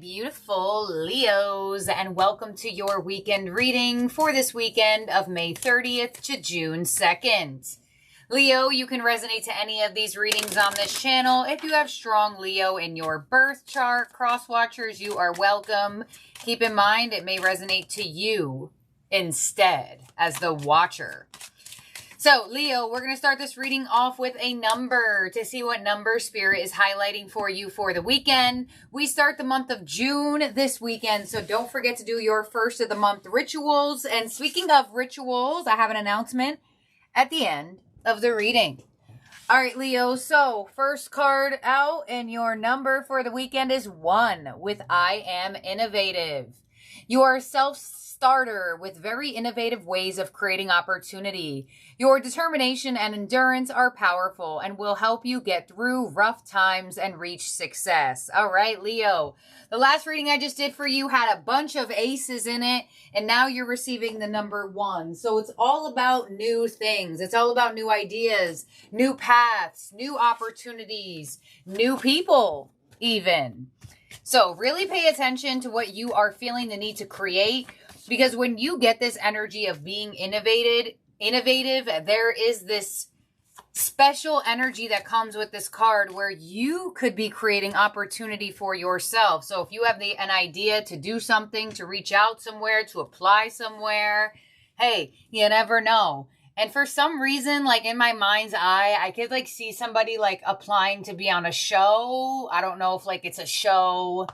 Beautiful Leos, and welcome to your weekend reading for this weekend of May 30th to June 2nd. Leo, you can resonate to any of these readings on this channel. If you have strong Leo in your birth chart, cross watchers, you are welcome. Keep in mind, it may resonate to you instead as the watcher. So, Leo, we're going to start this reading off with a number to see what number Spirit is highlighting for you for the weekend. We start the month of June this weekend, so don't forget to do your first of the month rituals. And speaking of rituals, I have an announcement at the end of the reading. All right, Leo, so first card out and your number for the weekend is 1 with I am innovative. You are a self-starter with very innovative ways of creating opportunity. Your determination and endurance are powerful and will help you get through rough times and reach success. All right, Leo. The last reading I just did for you had a bunch of aces in it, and now you're receiving the number 1. So it's all about new things. It's all about new ideas, new paths, new opportunities, new people even. So really pay attention to what you are feeling the need to create, because when you get this energy of being innovative, there is this special energy that comes with this card where you could be creating opportunity for yourself. So if you have an idea to do something, to reach out somewhere, to apply somewhere, hey, you never know. And for some reason, like in my mind's eye, I could like see somebody like applying to be on a show. I don't know if like it's a show,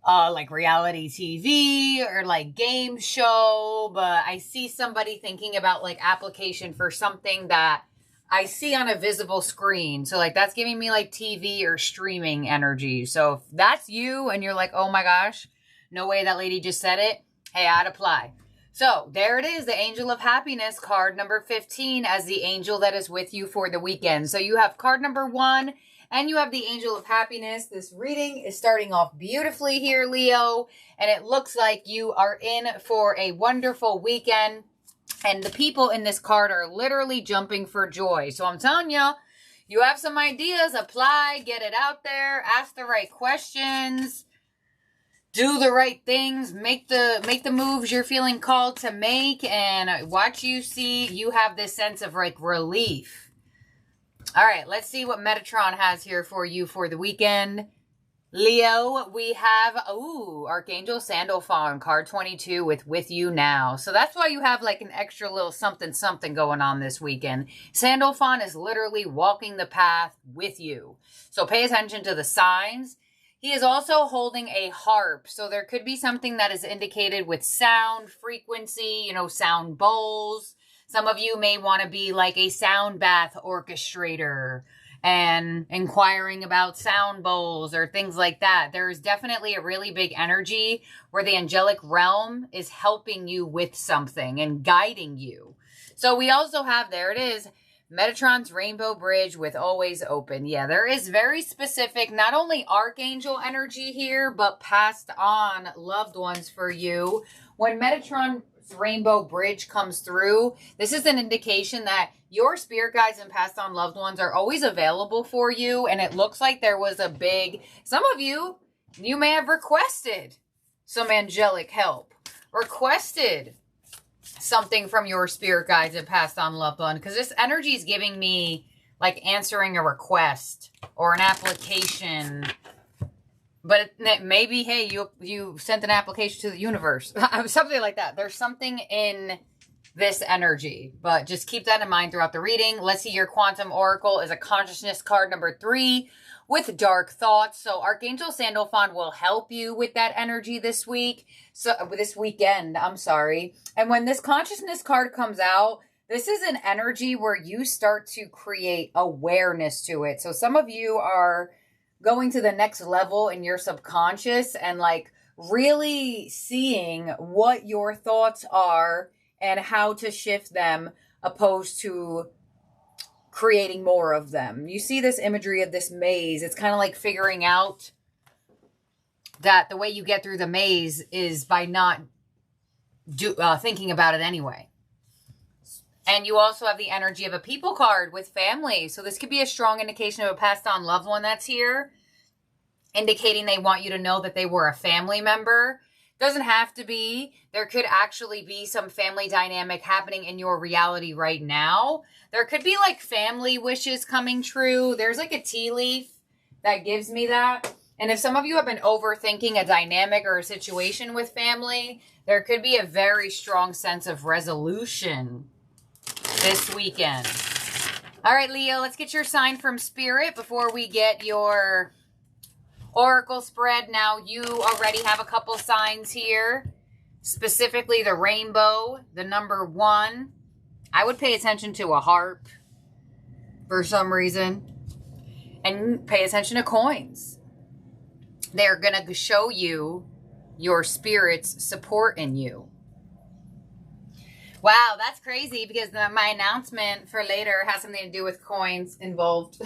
like reality TV or like game show, but I see somebody thinking about like application for something that I see on a visible screen. So like that's giving me like TV or streaming energy. So if that's you and you're like, oh my gosh, no way that lady just said it, hey, I'd apply. So there it is, the Angel of Happiness, card number 15 as the angel that is with you for the weekend. So you have card number 1 and you have the Angel of Happiness. This reading is starting off beautifully here, Leo, and it looks like you are in for a wonderful weekend. And the people in this card are literally jumping for joy. So I'm telling you, you have some ideas, apply, get it out there, ask the right questions. Do the right things, make the moves you're feeling called to make, and watch you see you have this sense of like relief. All right, let's see what Metatron has here for you for the weekend. Leo, we have, Archangel Sandalphon, card 22 with you now. So that's why you have like an extra little something going on this weekend. Sandalphon is literally walking the path with you. So pay attention to the signs. He is also holding a harp, so there could be something that is indicated with sound frequency, sound bowls. Some of you may want to be like a sound bath orchestrator and inquiring about sound bowls or things like that. There's definitely a really big energy where the angelic realm is helping you with something and guiding you. So we also have, there it is, Metatron's Rainbow Bridge with always open. Yeah, there is very specific, not only archangel energy here, but passed on loved ones for you. When Metatron's Rainbow Bridge comes through, this is an indication that your spirit guides and passed on loved ones are always available for you. And it looks like there was a big, some of you may have requested some angelic help, requested something from your spirit guides and passed on loved one, because this energy is giving me like answering a request or an application, but maybe, hey, you sent an application to the universe, something like that. There's something in this energy, but just keep that in mind throughout the reading. Let's see, your Quantum Oracle is a consciousness card number 3 with dark thoughts. So Archangel Sandalphon will help you with that energy this week. So this weekend, I'm sorry. And when this consciousness card comes out, this is an energy where you start to create awareness to it. So some of you are going to the next level in your subconscious and like really seeing what your thoughts are and how to shift them opposed to creating more of them. You see this imagery of this maze. It's kind of like figuring out that the way you get through the maze is by not thinking about it anyway. And you also have the energy of a people card with family. So this could be a strong indication of a passed on loved one that's here. indicating they want you to know that they were a family member. Doesn't have to be. There could actually be some family dynamic happening in your reality right now. There could be like family wishes coming true. There's like a tea leaf that gives me that. And if some of you have been overthinking a dynamic or a situation with family, there could be a very strong sense of resolution this weekend. All right, Leo, let's get your sign from Spirit before we get your Oracle spread. Now, you already have a couple signs here, specifically the rainbow, the number 1. I would pay attention to a harp for some reason, and pay attention to coins. They're going to show you your spirit's support in you. Wow, that's crazy because my announcement for later has something to do with coins involved.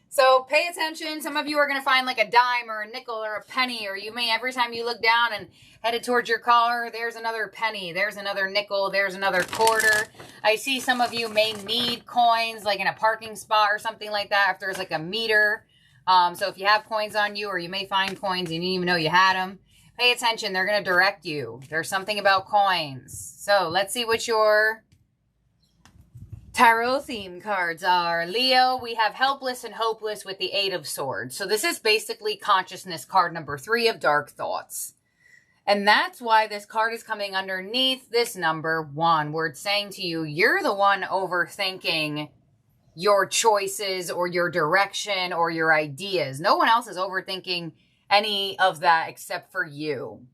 So pay attention. Some of you are going to find like a dime or a nickel or a penny, or you may, every time you look down and headed towards your car, there's another penny, there's another nickel, there's another quarter. I see some of you may need coins like in a parking spot or something like that if there's like a meter. So if you have coins on you, or you may find coins, you didn't even know you had them, pay attention. They're going to direct you. There's something about coins. So let's see what your tarot theme cards are. Leo, we have helpless and hopeless with the 8 of Swords. So this is basically consciousness card number 3 of dark thoughts. And that's why this card is coming underneath this number 1, where it's saying to you, you're the one overthinking your choices or your direction or your ideas. No one else is overthinking any of that except for you.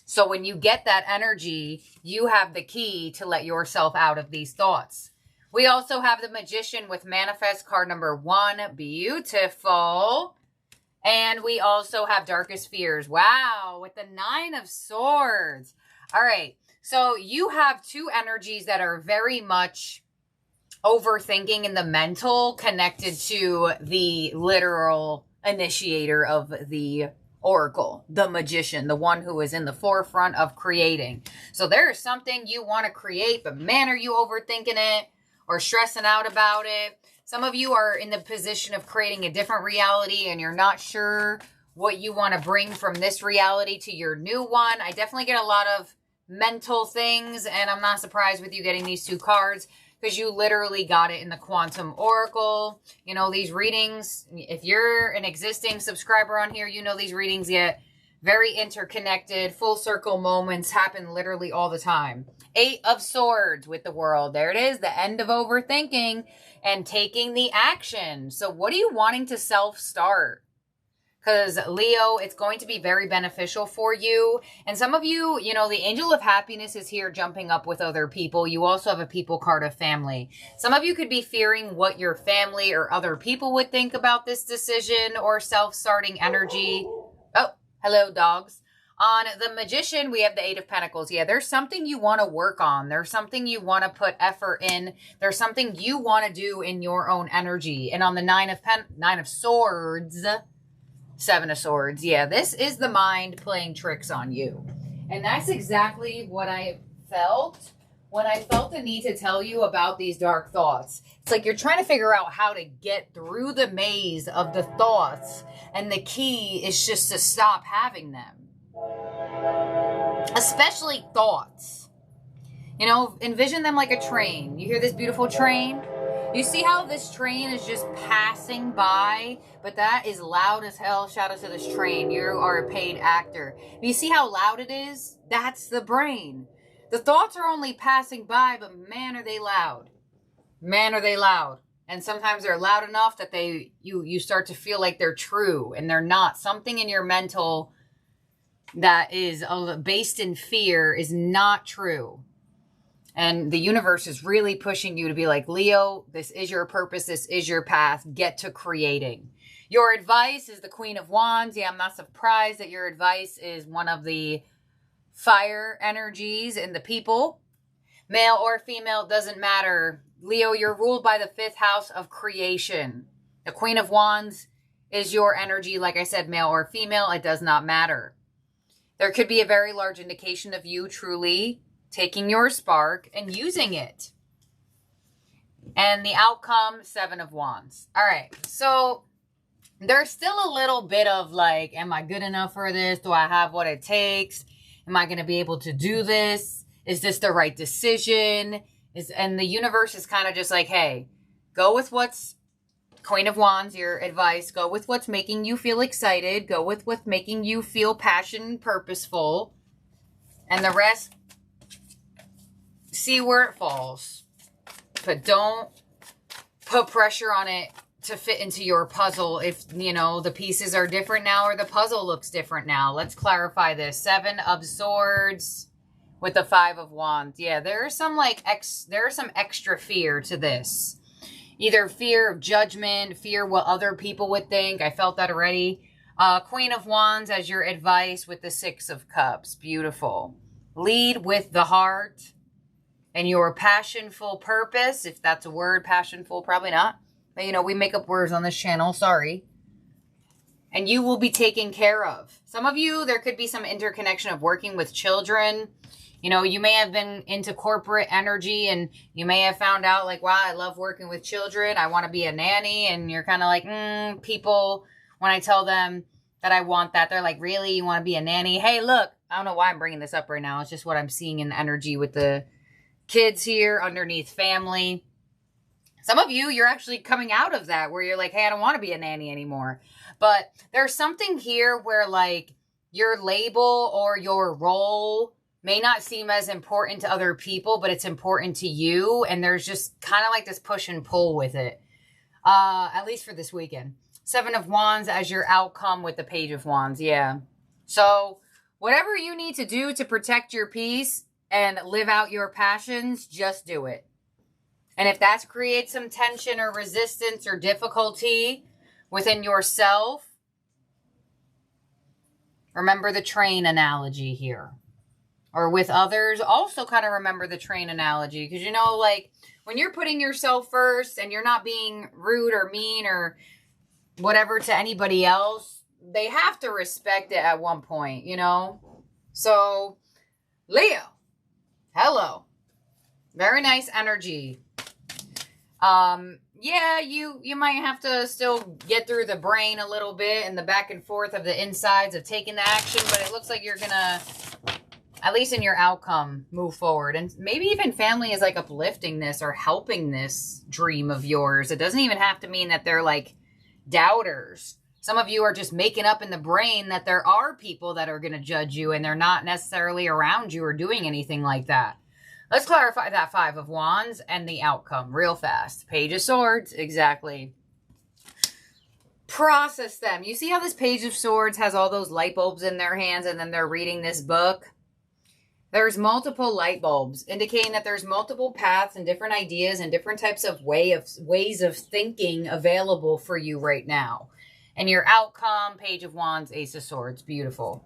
So when you get that energy, you have the key to let yourself out of these thoughts. We also have the Magician with manifest card number 1. Beautiful. And we also have Darkest Fears. Wow, with the 9 of Swords. All right, so you have 2 energies that are very much overthinking in the mental, connected to the literal initiator of the Oracle, the Magician, the one who is in the forefront of creating. So there is something you want to create, but man, are you overthinking it or stressing out about it? Some of you are in the position of creating a different reality and you're not sure what you want to bring from this reality to your new one. I definitely get a lot of mental things, and I'm not surprised with you getting these 2 cards because you literally got it in the Quantum Oracle. You know, these readings, if you're an existing subscriber on here, you know these readings get very interconnected. Full circle moments happen literally all the time. 8 of Swords with the World. There it is, the end of overthinking and taking the action. So what are you wanting to self-start? Because Leo, it's going to be very beneficial for you. And some of you, you know, the Angel of Happiness is here jumping up with other people. You also have a people card of family. Some of you could be fearing what your family or other people would think about this decision or self-starting energy. Oh, hello, dogs. On the Magician, we have the 8 of Pentacles. Yeah, there's something you want to work on. There's something you want to put effort in. There's something you want to do in your own energy. And on the 9 of Swords, 7 of Swords. Yeah, this is the mind playing tricks on you. And that's exactly what I felt when I felt the need to tell you about these dark thoughts. It's like you're trying to figure out how to get through the maze of the thoughts. And the key is just to stop having them. Especially thoughts. You know, envision them like a train. You hear this beautiful train? You see how this train is just passing by, but that is loud as hell. Shout out to this train. You are a paid actor. You see how loud it is? That's the brain. The thoughts are only passing by, but man, are they loud. Man, are they loud. And sometimes they're loud enough that you start to feel like they're true, and they're not. Something in your mental that is based in fear is not true. And the universe is really pushing you to be like, Leo, this is your purpose. This is your path. Get to creating. Your advice is the Queen of Wands. Yeah, I'm not surprised that your advice is one of the fire energies in the people. Male or female, doesn't matter. Leo, you're ruled by the 5th house of creation. The Queen of Wands is your energy. Like I said, male or female, it does not matter. There could be a very large indication of you truly taking your spark and using it. And the outcome, 7 of Wands. All right, so there's still a little bit of like, am I good enough for this? Do I have what it takes? Am I going to be able to do this? Is this the right decision? And the universe is kind of just like, hey, go with what's Queen of Wands, your advice. Go with what's making you feel excited. Go with what's making you feel passionate and purposeful. And the rest, see where it falls. But don't put pressure on it to fit into your puzzle if, you know, the pieces are different now or the puzzle looks different now. Let's clarify this. 7 of Swords with the 5 of Wands. Yeah, there's some some extra fear to this. Either fear of judgment, fear what other people would think. I felt that already. Queen of Wands as your advice with the 6 of Cups. Beautiful. Lead with the heart and your passionful purpose. If that's a word, passionful, probably not. But, you know, we make up words on this channel. Sorry. And you will be taken care of. Some of you, there could be some interconnection of working with children. You know, you may have been into corporate energy and you may have found out like, wow, I love working with children. I want to be a nanny. And you're kind of like, people, when I tell them that I want that, they're like, really? You want to be a nanny? Hey, look, I don't know why I'm bringing this up right now. It's just what I'm seeing in the energy with the kids here underneath family. Some of you, you're actually coming out of that where you're like, hey, I don't want to be a nanny anymore. But there's something here where like your label or your role may not seem as important to other people, but it's important to you. And there's just kind of like this push and pull with it. At least for this weekend. 7 of Wands as your outcome with the Page of Wands. Yeah. So whatever you need to do to protect your peace and live out your passions, just do it. And if that creates some tension or resistance or difficulty within yourself, remember the train analogy here. Or with others, also kind of remember the train analogy. Because, you know, like, when you're putting yourself first and you're not being rude or mean or whatever to anybody else, they have to respect it at one point, you know? So, Leo, hello. Very nice energy. Yeah, you might have to still get through the brain a little bit and the back and forth of the insides of taking the action, but it looks like you're gonna, at least in your outcome, move forward. And maybe even family is like uplifting this or helping this dream of yours. It doesn't even have to mean that they're like doubters. Some of you are just making up in the brain that there are people that are going to judge you and they're not necessarily around you or doing anything like that. Let's clarify that 5 of Wands and the outcome real fast. Page of Swords, exactly. Process them. You see how this Page of Swords has all those light bulbs in their hands and then they're reading this book? There's multiple light bulbs indicating that there's multiple paths and different ideas and different types of ways of thinking available for you right now. And your outcome, Page of Wands, Ace of Swords, beautiful.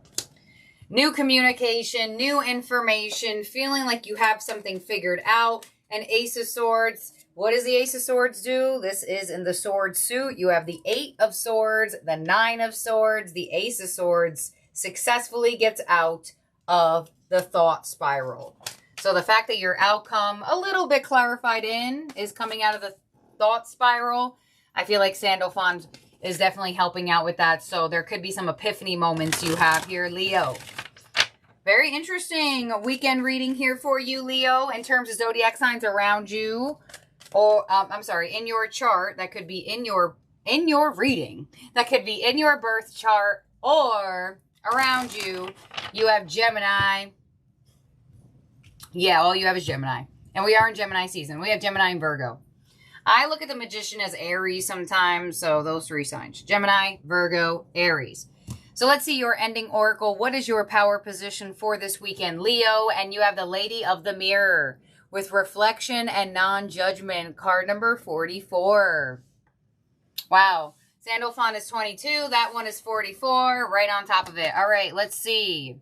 New communication, new information, feeling like you have something figured out. And Ace of Swords, what does the Ace of Swords do? This is in the sword suit. You have the 8 of Swords, the 9 of Swords, the Ace of Swords successfully gets out of the thought spiral. So the fact that your outcome, a little bit clarified is coming out of the thought spiral. I feel like Sandalphon is definitely helping out with that. So there could be some epiphany moments you have here, Leo. Very interesting weekend reading here for you, Leo, in terms of zodiac signs around you. Or, I'm sorry, in your chart. That could be in your reading. That could be in your birth chart or around you. You have Gemini. Yeah, all you have is Gemini. And we are in Gemini season. We have Gemini and Virgo. I look at the Magician as Aries sometimes. So those 3 signs. Gemini, Virgo, Aries. So let's see your ending oracle. What is your power position for this weekend, Leo? And you have the Lady of the Mirror with reflection and non-judgment. Card number 44. Wow. Sandalphon is 22. That one is 44. Right on top of it. All right, let's see.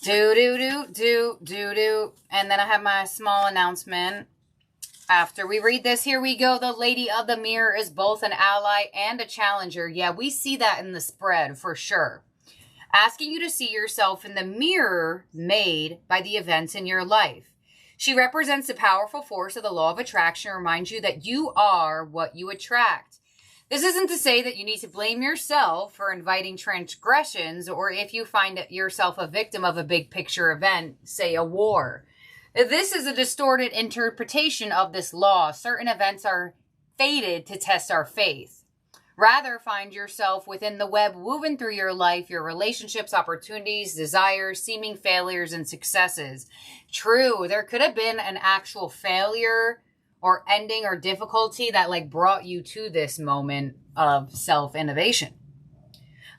And then I have my small announcement. After we read this, here we go. The Lady of the Mirror is both an ally and a challenger. Yeah, we see that in the spread for sure. Asking you to see yourself in the mirror made by the events in your life. She represents the powerful force of the law of attraction and reminds you that you are what you attract. This isn't to say that you need to blame yourself for inviting transgressions or if you find yourself a victim of a big picture event, say a war. This is a distorted interpretation of this law. Certain events are fated to test our faith. Rather, find yourself within the web woven through your life, your relationships, opportunities, desires, seeming failures, and successes. True, there could have been an actual failure or ending or difficulty that like brought you to this moment of self-innovation.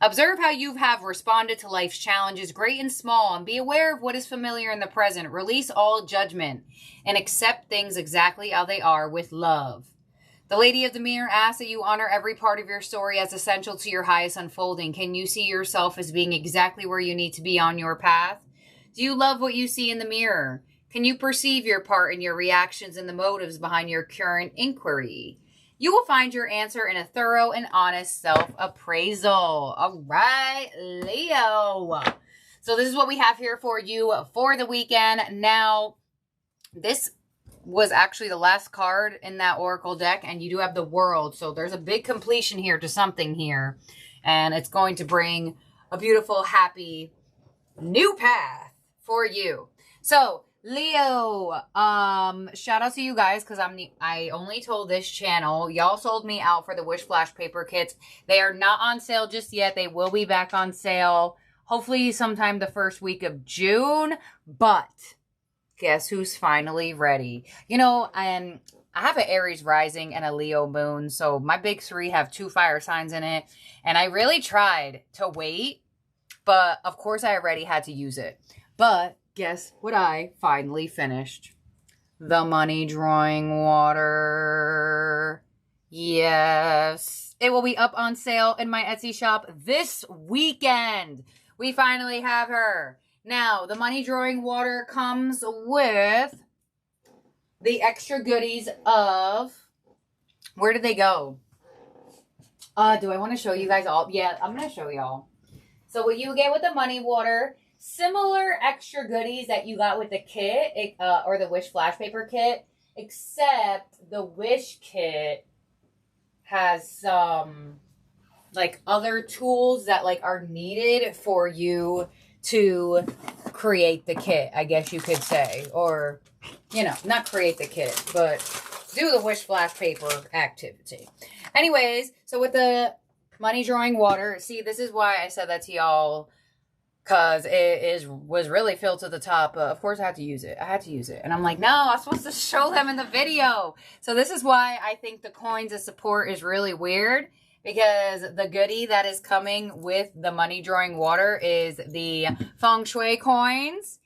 Observe how you have responded to life's challenges, great and small, and be aware of what is familiar in the present. Release all judgment and accept things exactly how they are with love. The Lady of the Mirror asks that you honor every part of your story as essential to your highest unfolding. Can you see yourself as being exactly where you need to be on your path? Do you love what you see in the mirror? Can you perceive your part in your reactions and the motives behind your current inquiry? You will find your answer in a thorough and honest self-appraisal. All right, Leo. So this is what we have here for you for the weekend. Now, this was actually the last card in that Oracle deck, and you do have the World. So there's a big completion here to something here, and it's going to bring a beautiful, happy, new path for you. So, Leo, shout out to you guys because I only told this channel. Y'all sold me out for the Wish Flash paper kits. They are not on sale just yet. They will be back on sale hopefully sometime the first week of June. But guess who's finally ready? You know, and I have an Aries rising and a Leo moon. So my big three have 2 fire signs in it. And I really tried to wait. But of course I already had to use it. But guess what I finally finished? The Money Drawing Water. Yes. It will be up on sale in my Etsy shop this weekend. We finally have her. Now, the Money Drawing Water comes with the extra goodies of... Where did they go? Do I want to show you guys all? Yeah, I'm going to show y'all. So what you get with the Money Water... Similar extra goodies that you got with the kit, or the Wish Flash Paper Kit, except the Wish Kit has some, like, other tools that, like, are needed for you to create the kit, I guess you could say. Or, you know, not create the kit, but do the Wish Flash Paper activity. Anyways, so with the Money Drawing Water, see, this is why I said that to y'all, because was really filled to the top. Of course, I had to use it. And I'm like, no, I'm supposed to show them in the video. So this is why I think the coins of support is really weird. Because the goodie that is coming with the Money Drawing Water is the Feng Shui coins.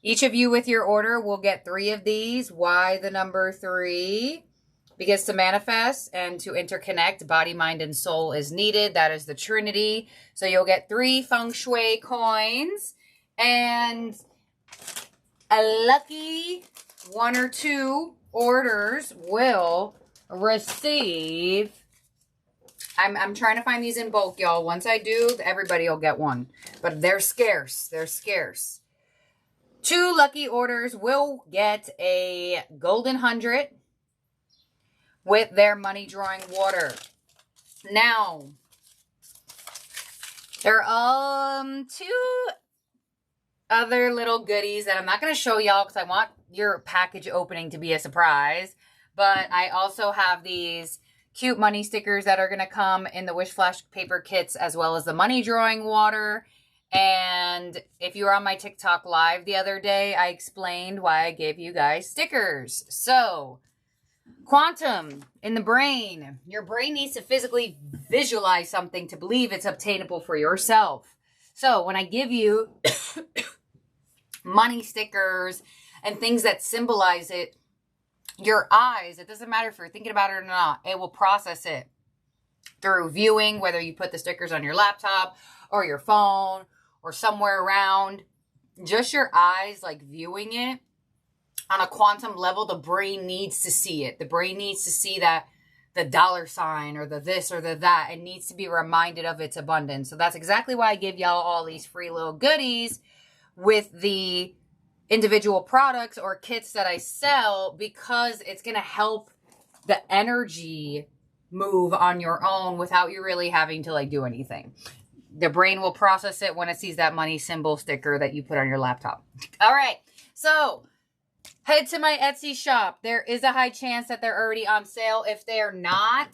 Each of you with your order will get 3 of these. Why the number 3? Because to manifest and to interconnect, body, mind, and soul is needed. That is the Trinity. So you'll get 3 Feng Shui coins. And a lucky 1 or 2 orders will receive... I'm trying to find these in bulk, y'all. Once I do, everybody will get one. But they're scarce. They're scarce. 2 lucky orders will get a golden 100 with their Money Drawing Water. Now, there are 2 other little goodies that I'm not going to show y'all because I want your package opening to be a surprise. But I also have these cute money stickers that are going to come in the Wish Flash paper kits as well as the Money Drawing Water. And if you were on my TikTok live the other day, I explained why I gave you guys stickers. So, quantum in the brain. Your brain needs to physically visualize something to believe it's obtainable for yourself. So when I give you money stickers and things that symbolize it, your eyes, it doesn't matter if you're thinking about it or not, it will process it through viewing, whether you put the stickers on your laptop or your phone or somewhere around. Just your eyes, like viewing it. On a quantum level, the brain needs to see it. The brain needs to see that the dollar sign or the this or the that. It needs to be reminded of its abundance. So that's exactly why I give y'all all these free little goodies with the individual products or kits that I sell, because it's going to help the energy move on your own without you really having to like do anything. The brain will process it when it sees that money symbol sticker that you put on your laptop. All right. So head to my Etsy shop. There is a high chance that they're already on sale. If they're not,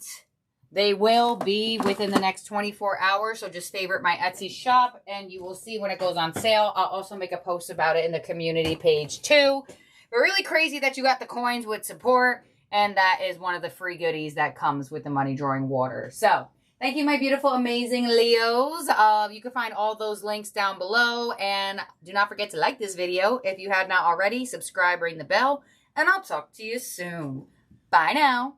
they will be within the next 24 hours. So just favorite my Etsy shop and you will see when it goes on sale. I'll also make a post about it in the community page too. But really crazy that you got the coins with support. And that is one of the free goodies that comes with the money drawing water. So thank you, my beautiful, amazing Leos. You can find all those links down below. And do not forget to like this video if you have not already. Subscribe, ring the bell. And I'll talk to you soon. Bye now.